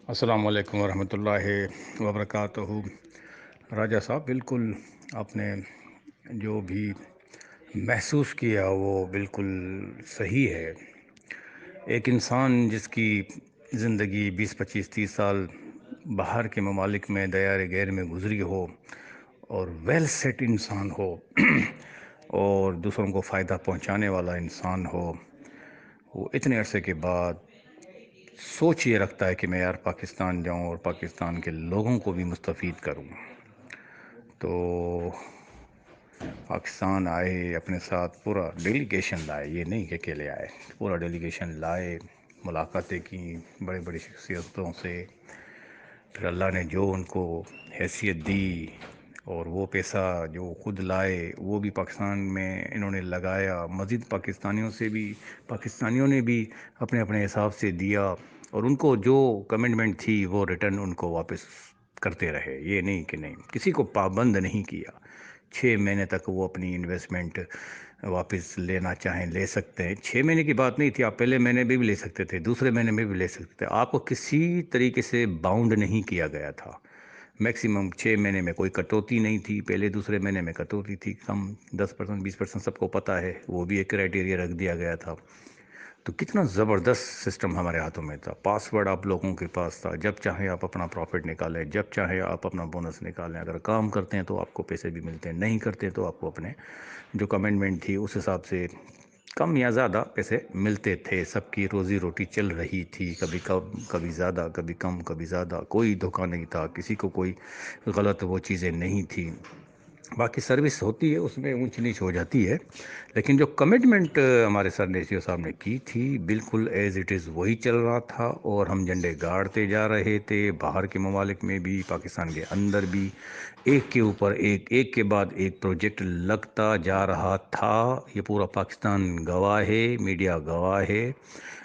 السلام علیکم ورحمۃ اللہ وبرکاتہ۔ راجہ صاحب، بالکل آپ نے جو بھی محسوس کیا وہ بالکل صحیح ہے۔ ایک انسان جس کی زندگی 20 25 30 سال باہر کے ممالک میں دیار غیر میں گزری ہو اور ویل سیٹ انسان ہو اور دوسروں کو فائدہ پہنچانے والا انسان ہو، وہ اتنے عرصے کے بعد سوچ یہ رکھتا ہے کہ میں یار پاکستان جاؤں اور پاکستان کے لوگوں کو بھی مستفید کروں۔ تو پاکستان آئے، اپنے ساتھ پورا ڈیلیگیشن لائے، یہ نہیں کہ اکیلے آئے، پورا ڈیلیگیشن لائے، ملاقاتیں کی بڑے بڑی شخصیتوں سے۔ پھر اللہ نے جو ان کو حیثیت دی اور وہ پیسہ جو خود لائے وہ بھی پاکستان میں انہوں نے لگایا، مزید پاکستانیوں نے بھی اپنے اپنے حساب سے دیا، اور ان کو جو کمٹمنٹ تھی وہ ریٹرن ان کو واپس کرتے رہے۔ یہ نہیں کہ نہیں، کسی کو پابند نہیں کیا۔ 6 مہینے تک وہ اپنی انویسٹمنٹ واپس لینا چاہیں لے سکتے ہیں۔ 6 مہینے کی بات نہیں تھی، آپ پہلے مہینے میں بھی لے سکتے تھے، دوسرے مہینے میں بھی لے سکتے تھے، آپ کو کسی طریقے سے باؤنڈ نہیں کیا گیا تھا۔ میکسیمم 6 مہینے میں کوئی کٹوتی نہیں تھی، پہلے دوسرے مہینے میں کٹوتی تھی کم 10% 20%، سب کو پتہ ہے، وہ بھی ایک کرائٹیریا رکھ دیا گیا تھا۔ تو کتنا زبردست سسٹم ہمارے ہاتھوں میں تھا، پاسورڈ آپ لوگوں کے پاس تھا، جب چاہیں آپ اپنا پروفٹ نکالیں، جب چاہیں آپ اپنا بونس نکالیں، اگر کام کرتے ہیں تو آپ کو پیسے بھی ملتے ہیں، نہیں کرتے تو آپ کو اپنے جو کمٹمنٹ تھی اس حساب سے کم یا زیادہ پیسے ملتے تھے۔ سب کی روزی روٹی چل رہی تھی، کبھی کم کبھی زیادہ، کبھی کم کبھی زیادہ، کوئی دھوکہ نہیں تھا، کسی کو کوئی غلط وہ چیزیں نہیں تھیں۔ باقی سروس ہوتی ہے، اس میں اونچ نیچ ہو جاتی ہے، لیکن جو کمٹمنٹ ہمارے سر نے سی او صاحب نے کی تھی بالکل ایز اٹ از وہی چل رہا تھا، اور ہم جھنڈے گاڑتے جا رہے تھے، باہر کے ممالک میں بھی، پاکستان کے اندر بھی، ایک کے اوپر ایک، ایک کے بعد ایک پروجیکٹ لگتا جا رہا تھا۔ یہ پورا پاکستان گواہ ہے، میڈیا گواہ ہے،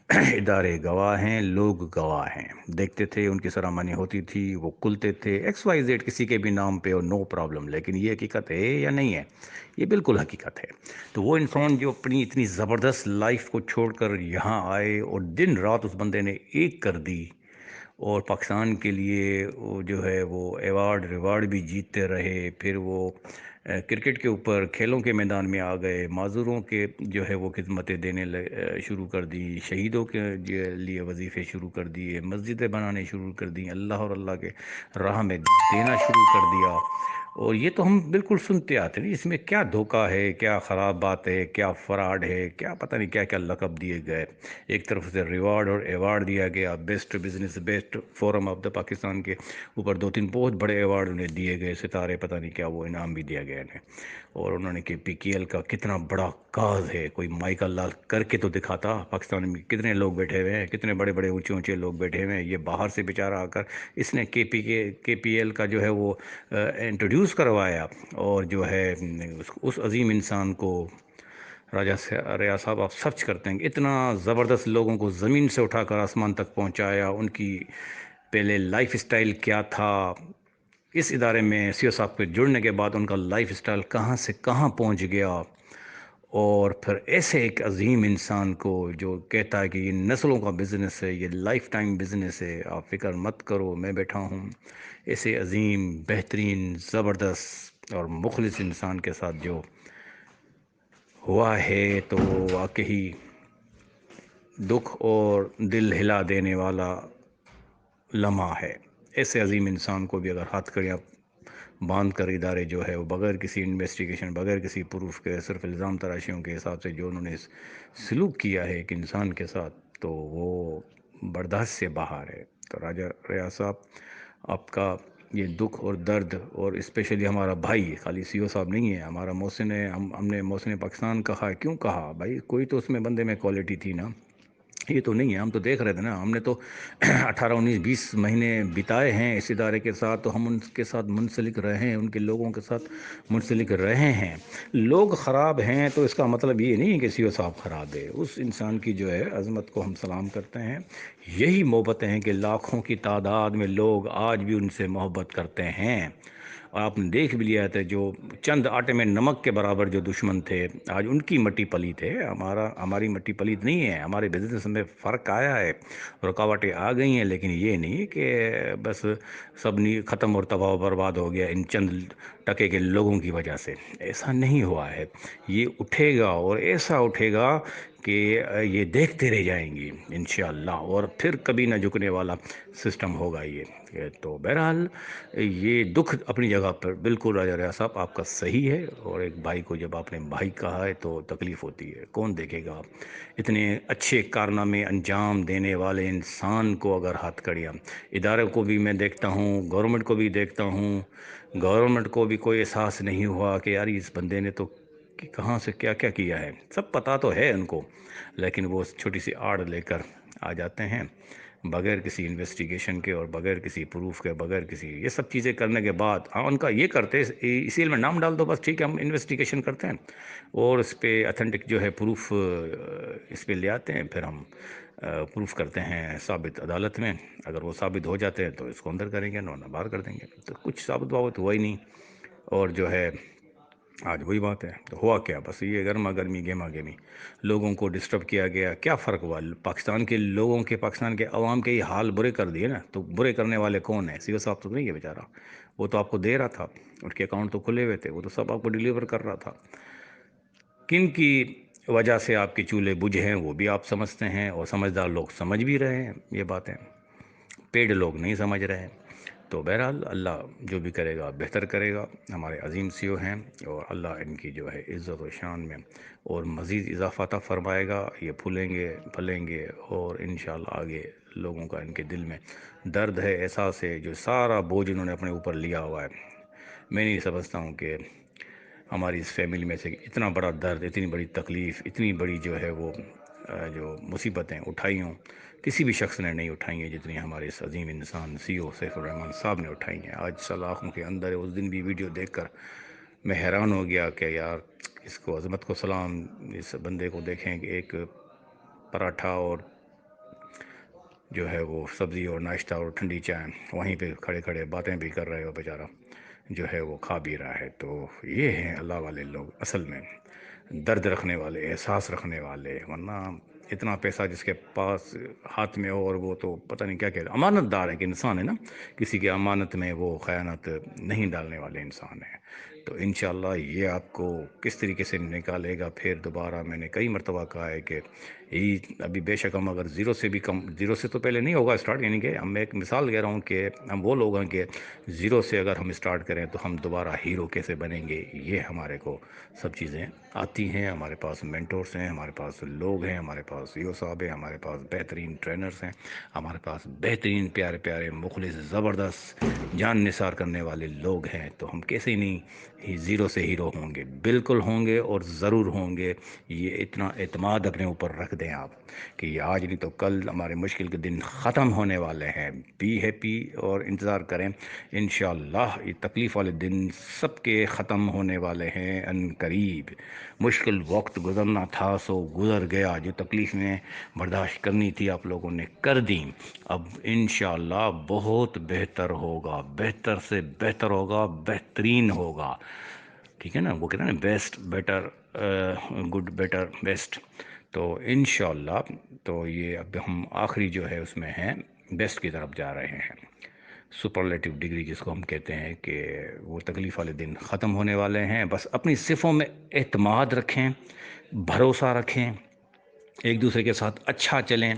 ادارے گواہ ہیں، لوگ گواہ ہیں، دیکھتے تھے ان کی سرامانی ہوتی تھی، وہ کھلتے تھے ایکس وائی زیڈ کسی کے بھی نام پہ اور نو پرابلم، لیکن یہ حقیقت ہے یا نہیں ہے؟ یہ بالکل حقیقت ہے۔ تو وہ انسان جو اپنی اتنی زبردست لائف کو چھوڑ کر یہاں آئے اور دن رات اس بندے نے ایک کر دی، اور پاکستان کے لیے وہ جو ہے وہ ریوارڈ بھی جیتتے رہے، پھر وہ کرکٹ کے اوپر کھیلوں کے میدان میں آ گئے، معذوروں کے جو ہے وہ خدمتیں دینے شروع کر دی، شہیدوں کے لیے وظیفے شروع کر دیے، مسجدیں بنانے شروع کر دی، اللہ اور اللہ کے راہ میں دینا شروع کر دیا۔ اور یہ تو ہم بالکل سنتے آتے ہیں، اس میں کیا دھوکہ ہے، کیا خراب بات ہے، کیا فراڈ ہے، کیا پتہ نہیں کیا کیا لقب دیے گئے۔ ایک طرف سے ریوارڈ اور ایوارڈ دیا گیا، best business, best forum of the Pakistan کے اوپر 2 3 بہت بڑے ایوارڈ انہیں دیے گئے، ستارے پتہ نہیں کیا وہ انعام بھی دیا گیا انہیں۔ اور انہوں نے کہ پی کے ایل کا کتنا بڑا کاز ہے، کوئی مائک اللہ کر کے تو دکھاتا۔ پاکستان میں کتنے لوگ بیٹھے ہوئے ہیں، کتنے بڑے بڑے اونچے اونچے لوگ بیٹھے ہوئے ہیں، یہ باہر سے بیچارہ آ کر اس نے کے پی ایل کا جو ہے وہ انٹروڈیوس کروایا، اور جو ہے اس عظیم انسان کو ریاض صاحب آپ سرچ کرتے ہیں کہ اتنا زبردست لوگوں کو زمین سے اٹھا کر آسمان تک پہنچایا، ان کی پہلے لائف اسٹائل کیا تھا، اس ادارے میں سی او صاحب کے جڑنے کے بعد ان کا لائف اسٹائل کہاں سے کہاں پہنچ گیا، اور پھر ایسے ایک عظیم انسان کو جو کہتا ہے کہ یہ نسلوں کا بزنس ہے، یہ لائف ٹائم بزنس ہے، آپ فکر مت کرو میں بیٹھا ہوں، ایسے عظیم بہترین زبردست اور مخلص انسان کے ساتھ جو ہوا ہے تو واقعی دکھ اور دل ہلا دینے والا لمحہ ہے۔ ایسے عظیم انسان کو بھی اگر ہاتھ کڑیاں باندھ کر ادارے جو ہے وہ بغیر کسی انویسٹیگیشن، بغیر کسی پروف کے، صرف الزام تراشیوں کے حساب سے جو انہوں نے سلوک کیا ہے ایک انسان کے ساتھ، تو وہ برداشت سے باہر ہے۔ تو راجہ ریاض صاحب، آپ کا یہ دکھ اور درد، اور اسپیشلی ہمارا بھائی، خالی سی او صاحب نہیں ہے، ہمارا محسن ہے، ہم نے محسن پاکستان کہا، کیوں کہا بھائی؟ کوئی تو اس میں بندے میں کوالٹی تھی نا، یہ تو نہیں ہے، ہم تو دیکھ رہے تھے نا، ہم نے تو 18 19 20 مہینے بتائے ہیں اس ادارے کے ساتھ، تو ہم ان کے ساتھ منسلک رہے ہیں، ان کے لوگوں کے ساتھ منسلک رہے ہیں۔ لوگ خراب ہیں تو اس کا مطلب یہ نہیں کہ سی او صاحب خراب ہے، اس انسان کی جو ہے عظمت کو ہم سلام کرتے ہیں۔ یہی محبتیں ہیں کہ لاکھوں کی تعداد میں لوگ آج بھی ان سے محبت کرتے ہیں، اور آپ نے دیکھ بھی لیا تھا جو چند آٹے میں نمک کے برابر جو دشمن تھے آج ان کی مٹی پلیت ہے، ہماری مٹی پلیت نہیں ہے، ہمارے بزنس میں فرق آیا ہے، رکاوٹیں آ گئی ہیں، لیکن یہ نہیں کہ بس سب ختم اور تباہ و برباد ہو گیا ان چند ٹکے کے لوگوں کی وجہ سے۔ ایسا نہیں ہوا ہے، یہ اٹھے گا اور ایسا اٹھے گا کہ یہ دیکھتے رہ جائیں گی انشاءاللہ، اور پھر کبھی نہ جھکنے والا سسٹم ہوگا یہ۔ تو بہرحال یہ دکھ اپنی جگہ پر بالکل راجہ ریاض صاحب آپ کا صحیح ہے، اور ایک بھائی کو جب آپ نے بھائی کہا ہے تو تکلیف ہوتی ہے، کون دیکھے گا اتنے اچھے کارنامے انجام دینے والے انسان کو اگر ہاتھ کڑیا۔ ادارے کو بھی میں دیکھتا ہوں، گورنمنٹ کو بھی دیکھتا ہوں، گورنمنٹ کو بھی کوئی احساس نہیں ہوا کہ یار اس بندے نے تو کہاں سے کیا کیا کیا ہے، سب پتہ تو ہے ان کو، لیکن وہ چھوٹی سی آڑ لے کر آ جاتے ہیں بغیر کسی انویسٹیگیشن کے اور بغیر کسی پروف کے، بغیر کسی یہ سب چیزیں کرنے کے بعد ان کا یہ کرتے اسی میں نام ڈال دو بس، ٹھیک ہے ہم انویسٹیگیشن کرتے ہیں اور اس پہ اتھینٹک جو ہے پروف اس پہ لے آتے ہیں، پھر ہم پروف کرتے ہیں ثابت عدالت میں، اگر وہ ثابت ہو جاتے ہیں تو اس کو اندر کریں گے، ورنہ باہر کر دیں گے۔ تو کچھ ثابت بابت ہوا ہی نہیں، اور جو ہے آج وہی بات ہے۔ تو ہوا کیا، بس یہ گرما گرمی گیما گیمی لوگوں کو ڈسٹرب کیا گیا۔ کیا فرق ہوا، پاکستان کے لوگوں کے، پاکستان کے عوام کے یہ حال برے کر دیے نا، تو برے کرنے والے کون ہیں؟ سی صاحب تو نہیں ہے بیچارہ، وہ تو آپ کو دے رہا تھا، اس کے اکاؤنٹ تو کھلے ہوئے تھے، وہ تو سب آپ کو ڈیلیور کر رہا تھا۔ کن کی وجہ سے آپ کے چولہے بجھے ہیں وہ بھی آپ سمجھتے ہیں، اور سمجھدار لوگ سمجھ بھی رہے ہیں یہ باتیں، پیڑ لوگ نہیں سمجھ رہے ہیں۔ تو بہرحال اللہ جو بھی کرے گا بہتر کرے گا، ہمارے عظیم سیو ہیں، اور اللہ ان کی جو ہے عزت و شان میں اور مزید اضافہ عطا فرمائے گا، یہ پھولیں گے پھلیں گے، اور انشاءاللہ آگے لوگوں کا ان کے دل میں درد ہے، احساس ہے، جو سارا بوجھ انہوں نے اپنے اوپر لیا ہوا ہے۔ میں نہیں سمجھتا ہوں کہ ہماری اس فیملی میں سے اتنا بڑا درد، اتنی بڑی تکلیف، اتنی بڑی جو ہے وہ جو مصیبتیں اٹھائی ہوں، کسی بھی شخص نے نہیں اٹھائی ہیں جتنی ہمارے اس عظیم انسان سی او سیف الرحمن صاحب نے اٹھائی ہیں۔ آج سلاخوں کے اندر ہے، اس دن بھی ویڈیو دیکھ کر میں حیران ہو گیا کہ یار اس کو عظمت کو سلام، اس بندے کو دیکھیں کہ ایک پراٹھا اور جو ہے وہ سبزی اور ناشتہ اور ٹھنڈی چائے وہیں پہ کھڑے کھڑے باتیں بھی کر رہے ہو، بیچارہ جو ہے وہ کھا بھی رہا ہے۔ تو یہ ہیں اللہ والے لوگ، اصل میں درد رکھنے والے، احساس رکھنے والے، ورنہ اتنا پیسہ جس کے پاس ہاتھ میں ہو اور وہ تو پتہ نہیں کیا کہہ، امانت دار ہے کہ انسان ہے نا، کسی کی امانت میں وہ خیانت نہیں ڈالنے والے انسان ہیں۔ تو انشاءاللہ یہ آپ کو کس طریقے سے نکالے گا، پھر دوبارہ میں نے کئی مرتبہ کہا ہے کہ ابھی بے شک ہم اگر زیرو سے بھی کم، زیرو سے تو پہلے نہیں ہوگا اسٹارٹ، یعنی کہ ہم ایک مثال کہہ رہا ہوں کہ ہم وہ لوگ ہیں کہ زیرو سے اگر ہم اسٹارٹ کریں تو ہم دوبارہ ہیرو کیسے بنیں گے، یہ ہمارے کو سب چیزیں آتی ہیں، ہمارے پاس مینٹورس ہیں، ہمارے پاس لوگ ہیں، ہمارے پاس سی او صاحب ہیں، ہمارے پاس بہترین ٹرینرز ہیں، ہمارے پاس بہترین پیارے پیارے مخلص زبردست جان نثار کرنے والے لوگ ہیں۔ تو ہم کیسے نہیں زیرو سے ہیرو ہوں گے، بالکل ہوں گے اور ضرور ہوں گے۔ یہ اتنا اعتماد اپنے اوپر رکھ دیں آپ کہ یہ آج نہیں تو کل ہمارے مشکل کے دن ختم ہونے والے ہیں۔ بی ہیپی اور انتظار کریں، انشاءاللہ یہ تکلیف والے دن سب کے ختم ہونے والے ہیں ان قریب۔ مشکل وقت گزرنا تھا سو گزر گیا، جو تکلیف میں برداشت کرنی تھی آپ لوگوں نے کر دی، اب انشاءاللہ بہت بہتر ہوگا، بہتر سے بہتر ہوگا، بہترین ہوگا، ٹھیک ہے نا، وہ کہتے ہیں نا best better good better best. تو انشاءاللہ تو یہ اب ہم آخری جو ہے اس میں ہیں بیسٹ کی طرف جا رہے ہیں، سپرلیٹو ڈگری جس کو ہم کہتے ہیں، کہ وہ تکلیف والے دن ختم ہونے والے ہیں۔ بس اپنی صفوں میں اعتماد رکھیں، بھروسہ رکھیں، ایک دوسرے کے ساتھ اچھا چلیں،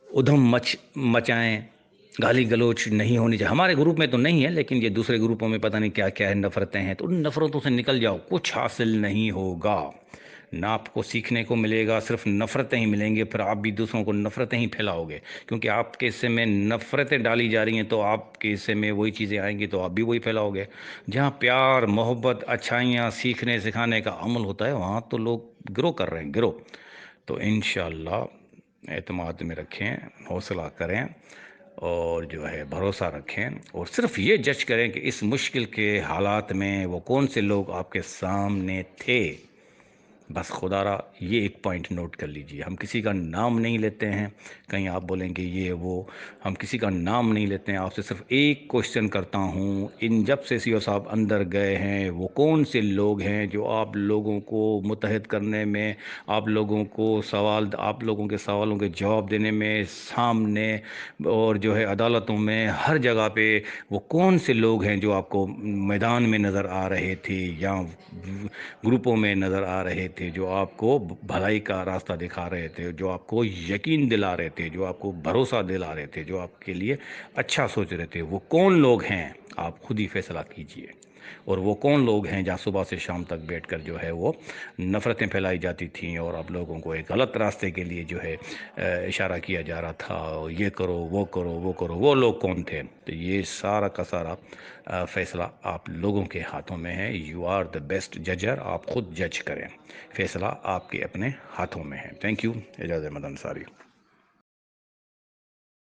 ادھم مچائیں، گالی گلوچ نہیں ہونی چاہیے۔ ہمارے گروپ میں تو نہیں ہے، لیکن یہ دوسرے گروپوں میں پتہ نہیں کیا کیا ہے، نفرتیں ہیں، تو ان نفرتوں سے نکل جاؤ، کچھ حاصل نہیں ہوگا، نہ آپ کو سیکھنے کو ملے گا، صرف نفرتیں ہی ملیں گے، پھر آپ بھی دوسروں کو نفرتیں ہی پھیلاؤ گے، کیونکہ آپ کے حصے میں نفرتیں ڈالی جا رہی ہیں تو آپ کے حصے میں وہی چیزیں آئیں گی تو آپ بھی وہی پھیلاؤ گے۔ جہاں پیار محبت اچھائیاں سیکھنے سکھانے کا عمل ہوتا ہے وہاں تو لوگ گرو کر رہے ہیں، گرو۔ تو انشاءاللہ اعتماد میں رکھیں، حوصلہ کریں، اور جو ہے بھروسہ رکھیں، اور صرف یہ جج کریں کہ اس مشکل کے حالات میں وہ کون سے لوگ آپ کے سامنے تھے، بس خدا را یہ ایک پوائنٹ نوٹ کر لیجئے، ہم کسی کا نام نہیں لیتے ہیں، کہیں آپ بولیں گے یہ وہ، ہم کسی کا نام نہیں لیتے ہیں۔ آپ سے صرف ایک کوشچن کرتا ہوں، ان جب سے سی او صاحب اندر گئے ہیں وہ کون سے لوگ ہیں جو آپ لوگوں کو متحد کرنے میں، آپ لوگوں کے سوالوں کے جواب دینے میں، سامنے اور جو ہے عدالتوں میں، ہر جگہ پہ وہ کون سے لوگ ہیں جو آپ کو میدان میں نظر آ رہے تھے یا گروپوں میں نظر آ رہے تھے، جو آپ کو بھلائی کا راستہ دکھا رہے تھے، جو آپ کو یقین دلا رہے تھے، جو آپ کو بھروسہ دلا رہے تھے، جو آپ کے لیے اچھا سوچ رہے تھے، وہ کون لوگ ہیں؟ آپ خود ہی فیصلہ کیجئے۔ اور وہ کون لوگ ہیں جہاں صبح سے شام تک بیٹھ کر جو ہے وہ نفرتیں پھیلائی جاتی تھیں اور آپ لوگوں کو ایک غلط راستے کے لیے جو ہے اشارہ کیا جا رہا تھا، یہ کرو وہ کرو وہ کرو، وہ لوگ کون تھے؟ تو یہ سارا کا سارا فیصلہ آپ لوگوں کے ہاتھوں میں ہے۔ یو آر دا بیسٹ ججر، آپ خود جج کریں، فیصلہ آپ کے اپنے ہاتھوں میں ہے۔ Thank you, Ejaz Ahmed Ansari.